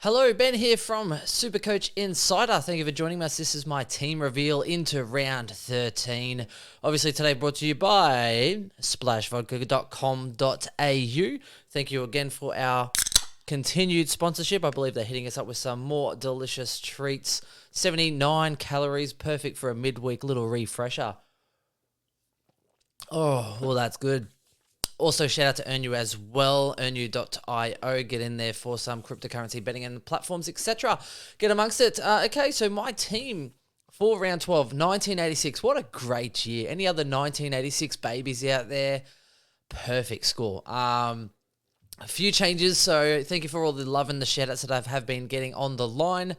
Hello, Ben here from Supercoach Insider. Thank you for joining us. This is my team reveal into round 13. Obviously, today brought to you by splashvodka.com.au. Thank you again for our continued sponsorship. I believe they're hitting us up with some more delicious treats. 79 calories, perfect for a midweek little refresher. Oh, well, that's good. Also, shout out to EarnU as well, earnu.io. Get in there for some cryptocurrency betting and platforms, etc. Get amongst it. Okay, so my team for round 12, 1986. What a great year. Any other 1986 babies out there? Perfect score. A few changes, so thank you for all the love and the shout outs that I have been getting on the line.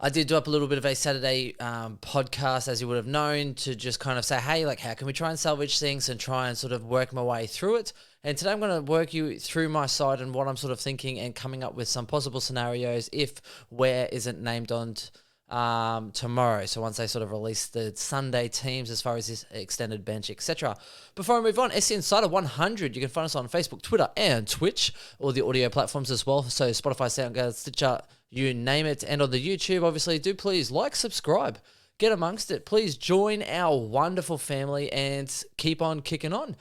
I did do up a little bit of a Saturday podcast, as you would have known, to just kind of say, hey, like, how can we try and salvage things and try and sort of work my way through it? And today I'm going to work you through my side and what I'm sort of thinking and coming up with some possible scenarios if where isn't named on tomorrow. So once they sort of release the Sunday teams as far as this extended bench, etc. Before I move on, SC Insider 100. You can find us on Facebook, Twitter, and Twitch, all the audio platforms as well. So Spotify, SoundCloud, Stitcher, you name it. And on the YouTube, obviously, do please like, subscribe, get amongst it. Please join our wonderful family and keep on kicking on.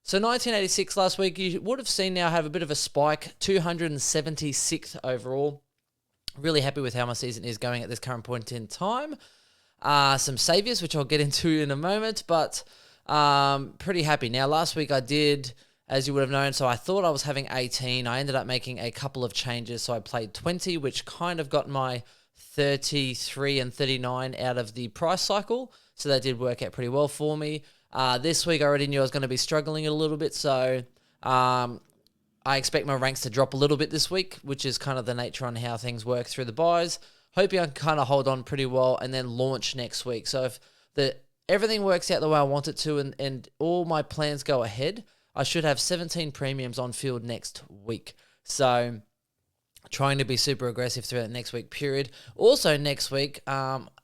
So 1986 last week, you would have seen now have a bit of a spike, 276th overall. Really happy with how my season is going at this current point in time. Some saviors, which I'll get into in a moment, but pretty happy. Now, last week I did, as you would have known, so I thought I was having 18. I ended up making a couple of changes, so I played 20, which kind of got my 33 and 39 out of the price cycle, so that did work out pretty well for me. This week I already knew I was going to be struggling a little bit, so I expect my ranks to drop a little bit this week, which is kind of the nature on how things work through the buys. Hoping I can kind of hold on pretty well and then launch next week. So if everything works out the way I want it to and all my plans go ahead, I should have 17 premiums on field next week. So trying to be super aggressive through that next week period. Also next week,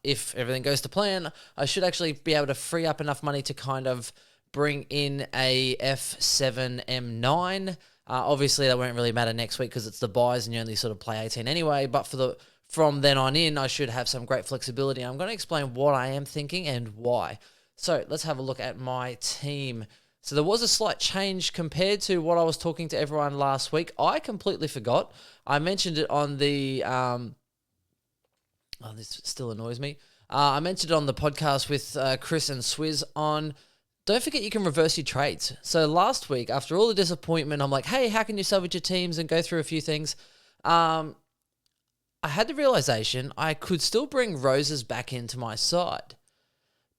if everything goes to plan, I should actually be able to free up enough money to kind of bring in a F7 M9. Obviously, that won't really matter next week because it's the buys and you only sort of play 18 anyway. But from then on in, I should have some great flexibility. I'm going to explain what I am thinking and why. So let's have a look at my team. So there was a slight change compared to what I was talking to everyone last week. I completely forgot. I mentioned it on the... this still annoys me. I mentioned it on the podcast with Chris and Swizz on... Don't forget you can reverse your trades. So last week, after all the disappointment, I'm like, hey, how can you salvage your teams and go through a few things? I had the realization I could still bring Roses back into my side.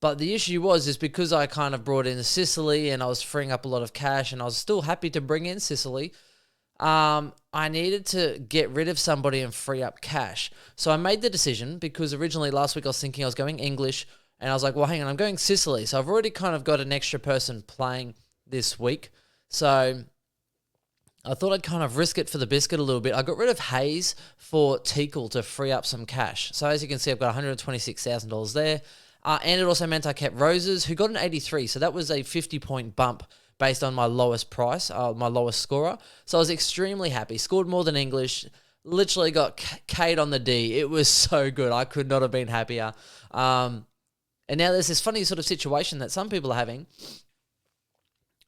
But the issue is because I kind of brought in Sicily and I was freeing up a lot of cash and I was still happy to bring in Sicily, I needed to get rid of somebody and free up cash. So I made the decision because originally last week I was thinking I was going English. And I was like, well, hang on, I'm going Sicily. So I've already kind of got an extra person playing this week. So I thought I'd kind of risk it for the biscuit a little bit. I got rid of Hayes for Teakle to free up some cash. So as you can see, I've got $126,000 there. And it also meant I kept Roses, who got an 83. So that was a 50-point bump based on my lowest price, my lowest scorer. So I was extremely happy. Scored more than English. Literally got K'd on the D. It was so good. I could not have been happier. And now there's this funny sort of situation that some people are having.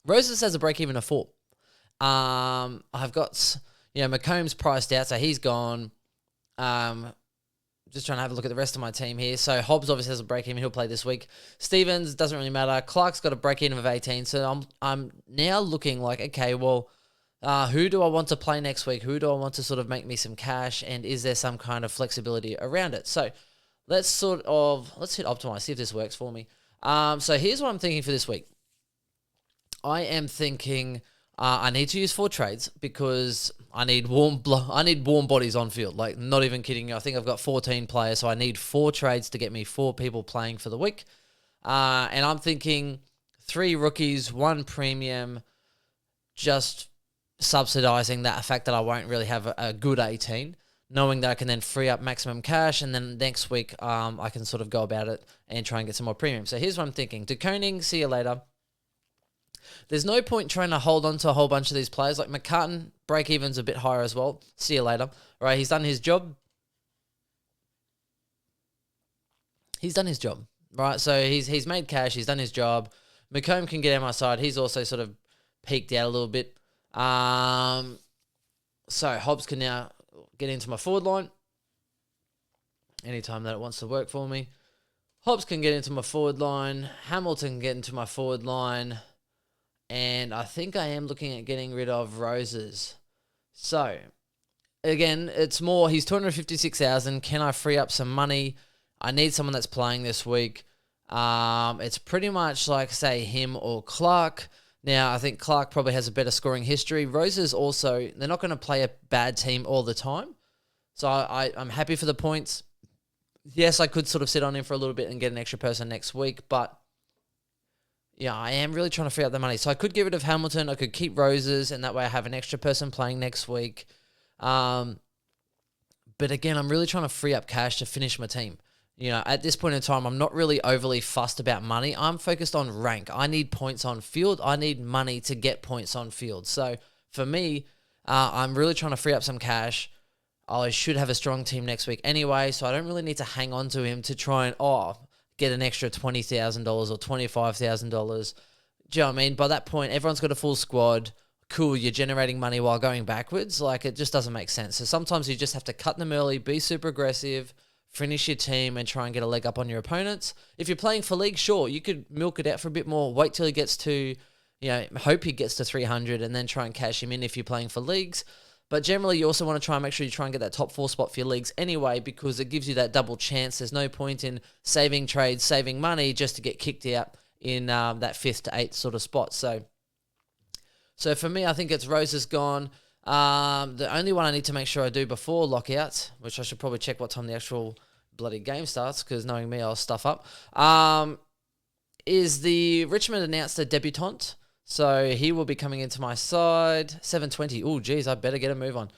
Roses has a break-even of 4. I've got, McComb's priced out, so he's gone. Just trying to have a look at the rest of my team here. So Hobbs obviously has a break-even. He'll play this week. Stevens, doesn't really matter. Clark's got a break-even of 18. So I'm now looking like, okay, well, who do I want to play next week? Who do I want to sort of make me some cash? And is there some kind of flexibility around it? So let's hit optimize, see if this works for me. So here's what I'm thinking for this week. I am thinking I need to use 4 trades because I need warm bodies on field. Like, not even kidding you. I think I've got 14 players, so I need 4 trades to get me 4 people playing for the week. And I'm thinking 3 rookies, 1 premium, just subsidizing that fact that I won't really have a good 18. Knowing that I can then free up maximum cash, and then next week I can sort of go about it and try and get some more premium. So here's what I'm thinking. De Koning, see you later. There's no point trying to hold on to a whole bunch of these players. Like McCartan, break even's a bit higher as well. See you later. All right, he's done his job. Right? So he's made cash. He's done his job. McComb can get on my side. He's also sort of peaked out a little bit. So Hobbs can now get into my forward line anytime that it wants to work for me. Hobbs can get into my forward line. Hamilton can get into my forward line. And I think I am looking at getting rid of Roses. So, again, it's more, he's 256,000. Can I free up some money? I need someone that's playing this week. It's pretty much like, say, him or Clark. Now, I think Clark probably has a better scoring history. Roses also, they're not going to play a bad team all the time. So I'm happy for the points. Yes, I could sort of sit on him for a little bit and get an extra person next week, but yeah, I am really trying to free up the money. So I could get rid of Hamilton. I could keep Roses, and that way I have an extra person playing next week. But again, I'm really trying to free up cash to finish my team. You know, at this point in time, I'm not really overly fussed about money. I'm focused on rank. I need points on field. I need money to get points on field. So for me, I'm really trying to free up some cash. I should have a strong team next week anyway, so I don't really need to hang on to him to try and, get an extra $20,000 or $25,000. Do you know what I mean? By that point, everyone's got a full squad. Cool, you're generating money while going backwards. Like, it just doesn't make sense. So sometimes you just have to cut them early, be super aggressive, finish your team, and try and get a leg up on your opponents. If you're playing for league, sure, you could milk it out for a bit more, wait till he gets to, hope he gets to 300 and then try and cash him in if you're playing for leagues. But generally, you also want to try and make sure you try and get that top 4 spot for your leagues anyway, because it gives you that double chance. There's no point in saving trades, saving money just to get kicked out in that 5th to 8th sort of spot. So for me, I think it's Roses gone. The only one I need to make sure I do before lockout, which I should probably check what time the actual bloody game starts, because knowing me, I'll stuff up, is the Richmond announced a debutant. So he will be coming into my side. 720. Oh, geez, I better get a move on.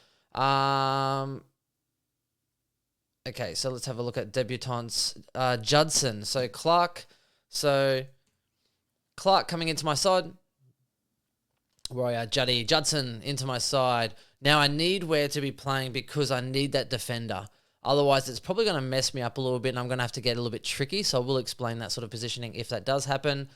Okay, so let's have a look at debutants. Judson. So Clark coming into my side. Warrior Judson into my side. Now I need Ware to be playing because I need that defender. Otherwise, it's probably going to mess me up a little bit, and I'm going to have to get a little bit tricky. So I will explain that sort of positioning if that does happen.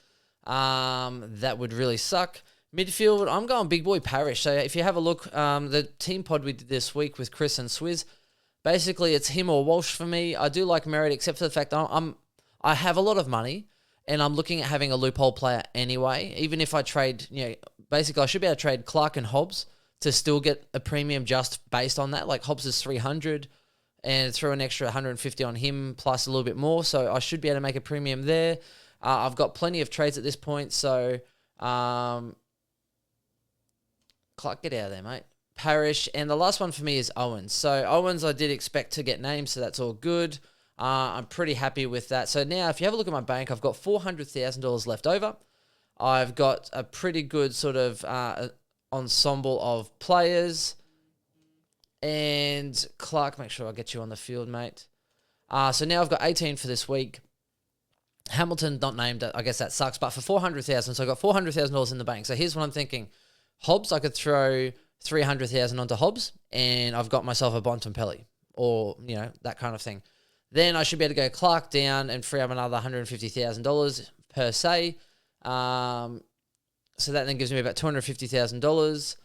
That would really suck. Midfield, I'm going big boy Parrish. So if you have a look, the team pod we did this week with Chris and Swizz, basically it's him or Walsh for me. I do like Merritt, except for the fact that I have a lot of money, and I'm looking at having a loophole player anyway. Even if I trade, basically I should be able to trade Clark and Hobbs to still get a premium just based on that. Like Hobbs is 300, and throw an extra 150 on him plus a little bit more. So I should be able to make a premium there. I've got plenty of trades at this point, so Clark, get out of there, mate. Parrish, and the last one for me is Owens. So Owens I did expect to get named, so that's all good. I'm pretty happy with that. So now if you have a look at my bank, I've got $400,000 left over. I've got a pretty good sort of ensemble of players. And Clark, make sure I get you on the field, mate. So now I've got 18 for this week. Hamilton not named, I guess that sucks, but for $400,000, so I got $400,000 in the bank. So here's what I'm thinking. Hobbs, I could throw $300,000 onto Hobbs, and I've got myself a Bontempelli, or, that kind of thing. Then I should be able to go Clark down and free up another $150,000 per se. So that then gives me about $250,000,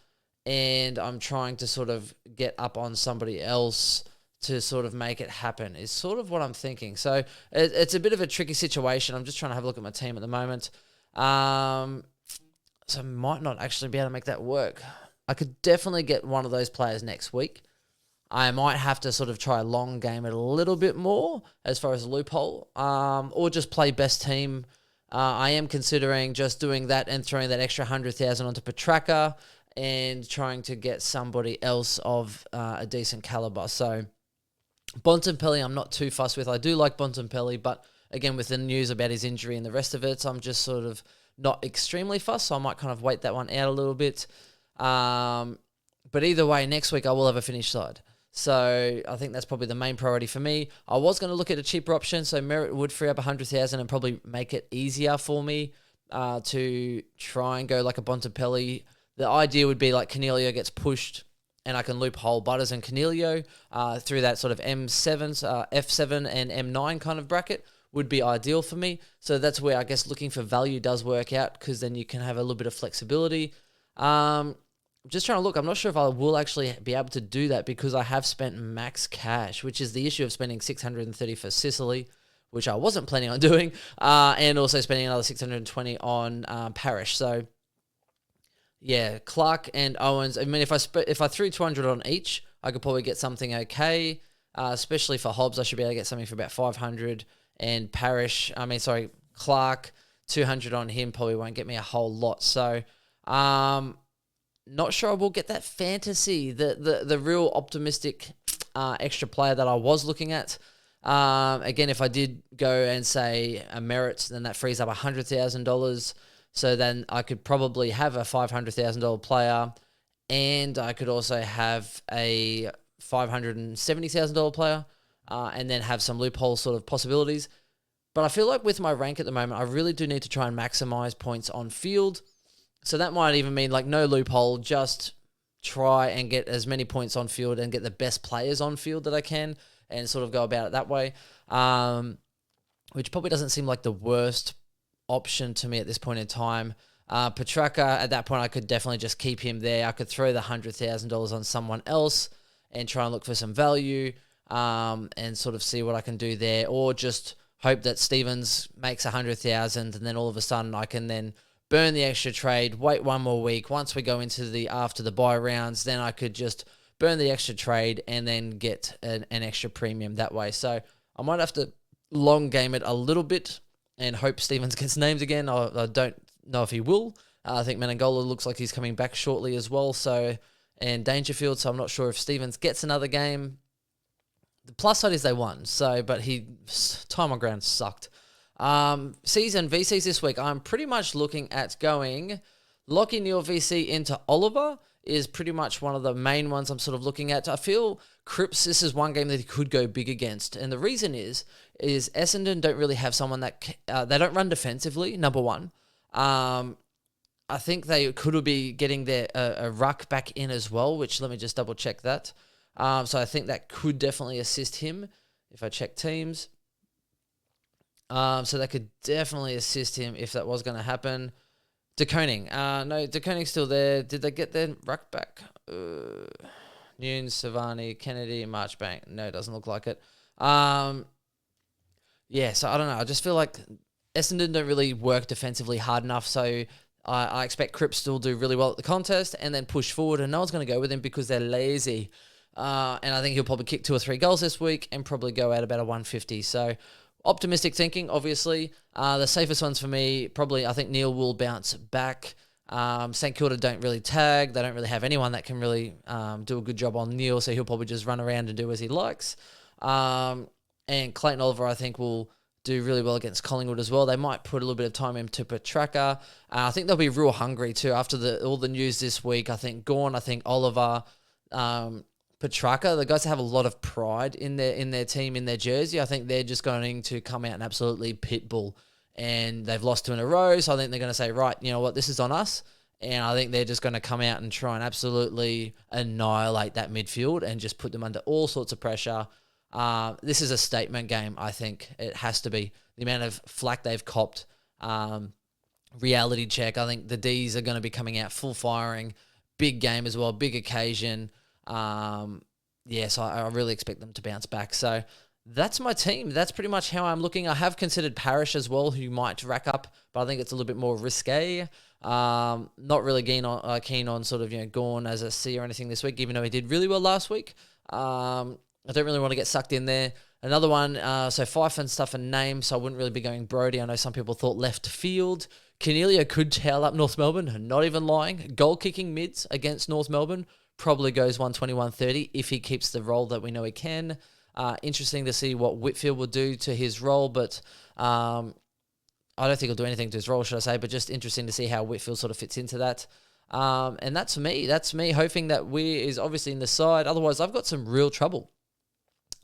and I'm trying to sort of get up on somebody else to sort of make it happen is sort of what I'm thinking. So it's a bit of a tricky situation. I'm just trying to have a look at my team at the moment. So I might not actually be able to make that work. I could definitely get one of those players next week. I might have to sort of try a long game it a little bit more as far as a loophole, or just play best team. I am considering just doing that and throwing that extra 100,000 onto Petraka and trying to get somebody else of a decent caliber. So Bontempelli, I'm not too fussed with. I do like Bontempelli, but again, with the news about his injury and the rest of it, I'm just sort of not extremely fussed, so I might kind of wait that one out a little bit. But either way, next week I will have a finished side. So I think that's probably the main priority for me. I was going to look at a cheaper option, so Merritt would free up 100,000 and probably make it easier for me to try and go like a Bontempelli the idea would be like Cornelio gets pushed and I can loophole Butters and Cornelio through that sort of M7s, F7 and M9 kind of bracket would be ideal for me. So that's where I guess looking for value does work out, because then you can have a little bit of flexibility. Just trying to look. I'm not sure if I will actually be able to do that because I have spent max cash, which is the issue of spending 630 for Sicily, which I wasn't planning on doing, and also spending another 620 on Parrish. So yeah, Clark and Owens. I mean, if I threw 200 on each, I could probably get something okay. Especially for Hobbs, I should be able to get something for about 500. And Clark, 200 on him probably won't get me a whole lot. So, not sure I will get that fantasy, the real optimistic extra player that I was looking at. Again, if I did go and say a Merit, then that frees up $100,000. So then I could probably have a $500,000 player, and I could also have a $570,000 player, and then have some loophole sort of possibilities. But I feel like with my rank at the moment, I really do need to try and maximize points on field. So that might even mean like no loophole, just try and get as many points on field and get the best players on field that I can, and sort of go about it that way, which probably doesn't seem like the worst option to me at this point in time. Petrarca, at that point, I could definitely just keep him there. I could throw the $100,000 on someone else and try and look for some value, and sort of see what I can do there, or just hope that Stevens makes 100,000, and then all of a sudden I can then burn the extra trade, wait one more week. Once we go into after the buy rounds, then I could just burn the extra trade and then get an extra premium that way. So I might have to long game it a little bit and hope Stevens gets named again. I don't know if he will. I think Menangola looks like he's coming back shortly as well. So, and Dangerfield. So I'm not sure if Stevens gets another game. The plus side is they won. So, but time on ground sucked. Season VCs this week, I'm pretty much looking at going Lockie Neal VC into Oliver is pretty much one of the main ones I'm sort of looking at. I feel Cripps, this is one game that he could go big against. And the reason is Essendon don't really have someone that, they don't run defensively, number one. I think they could be getting a ruck back in as well, which let me just double check that. So I think that could definitely assist him if I check teams. So that could definitely assist him if that was going to happen. De Koning. No, De Koning's still there. Did they get their ruck back? Nunes, Savani, Kennedy, Marchbank. No, it doesn't look like it. Yeah, so I don't know. I just feel like Essendon don't really work defensively hard enough, so I expect Cripps still do really well at the contest and then push forward, and no one's going to go with him because they're lazy. And I think he'll probably kick 2 or 3 goals this week and probably go out about a 150. So optimistic thinking, obviously. The safest ones for me, probably, I think Neil will bounce back. St Kilda don't really tag. They don't really have anyone that can really do a good job on Neil, so he'll probably just run around and do as he likes. And Clayton Oliver, I think, will do really well against Collingwood as well. They might put a little bit of time into Petrarca. I think they'll be real hungry too after all the news this week. I think Gawn, I think Oliver, Petrarca, the guys that have a lot of pride in their team, in their jersey, I think they're just going to come out and absolutely pitbull. And they've lost 2 in a row, so I think they're going to say, right, you know what, this is on us. And I think they're just going to come out and try and absolutely annihilate that midfield and just put them under all sorts of pressure. This is a statement game, I think. It has to be. The amount of flack they've copped. Reality check. I think the Ds are going to be coming out full firing. Big game as well, big occasion. So I really expect them to bounce back. So that's my team. That's pretty much how I'm looking. I have considered Parrish as well, who might rack up, but I think it's a little bit more risque. Not really keen on sort of, Gawn as a C or anything this week, even though he did really well last week. I don't really want to get sucked in there. Another one, so Fife and stuff and name, so I wouldn't really be going Brody. I know some people thought left field. Cornelio could towel up North Melbourne, not even lying. Goal kicking mids against North Melbourne probably goes 120, 130 if he keeps the role that we know he can. Interesting to see what Whitfield will do to his role, but I don't think he'll do anything to his role, should I say, but just interesting to see how Whitfield sort of fits into that. And that's me. That's me hoping that Weir is obviously in the side. Otherwise, I've got some real trouble.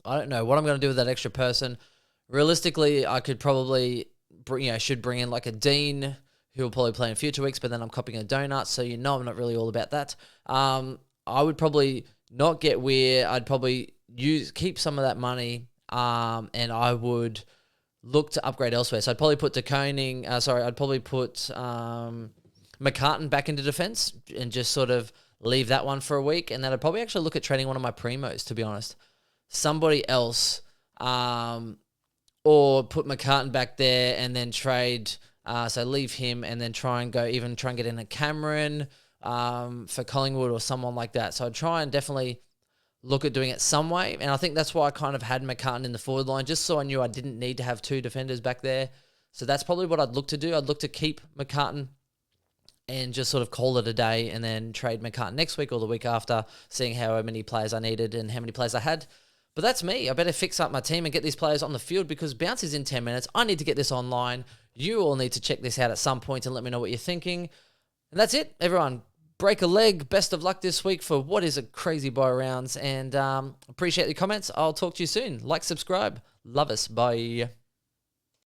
I don't know what I'm going to do with that extra person. Realistically, I could probably should bring in like a Dean who will probably play in future weeks, but then I'm copying a donut, so I'm not really all about that. I would probably not get Weir. I'd probably keep some of that money, and I would look to upgrade elsewhere. So I'd probably put I'd probably put McCartan back into defense and just sort of leave that one for a week, and then I'd probably actually look at trading one of my primos, to be honest. Somebody else, or put McCartan back there and then trade, so leave him and then try and get in a Cameron for Collingwood or someone like that. So I'd try and definitely look at doing it some way, and I think that's why I kind of had McCartan in the forward line, just so I knew I didn't need to have two defenders back there. So that's probably what I'd look to do. I'd look to keep McCartan and just sort of call it a day and then trade McCartan next week or the week after, seeing how many players I needed and how many players I had. But that's me. I better fix up my team and get these players on the field because bounce is in 10 minutes. I need to get this online. You all need to check this out at some point and let me know what you're thinking. And that's it, everyone. Break a leg. Best of luck this week for what is a crazy buy rounds. And appreciate the comments. I'll talk to you soon. Like, subscribe. Love us. Bye.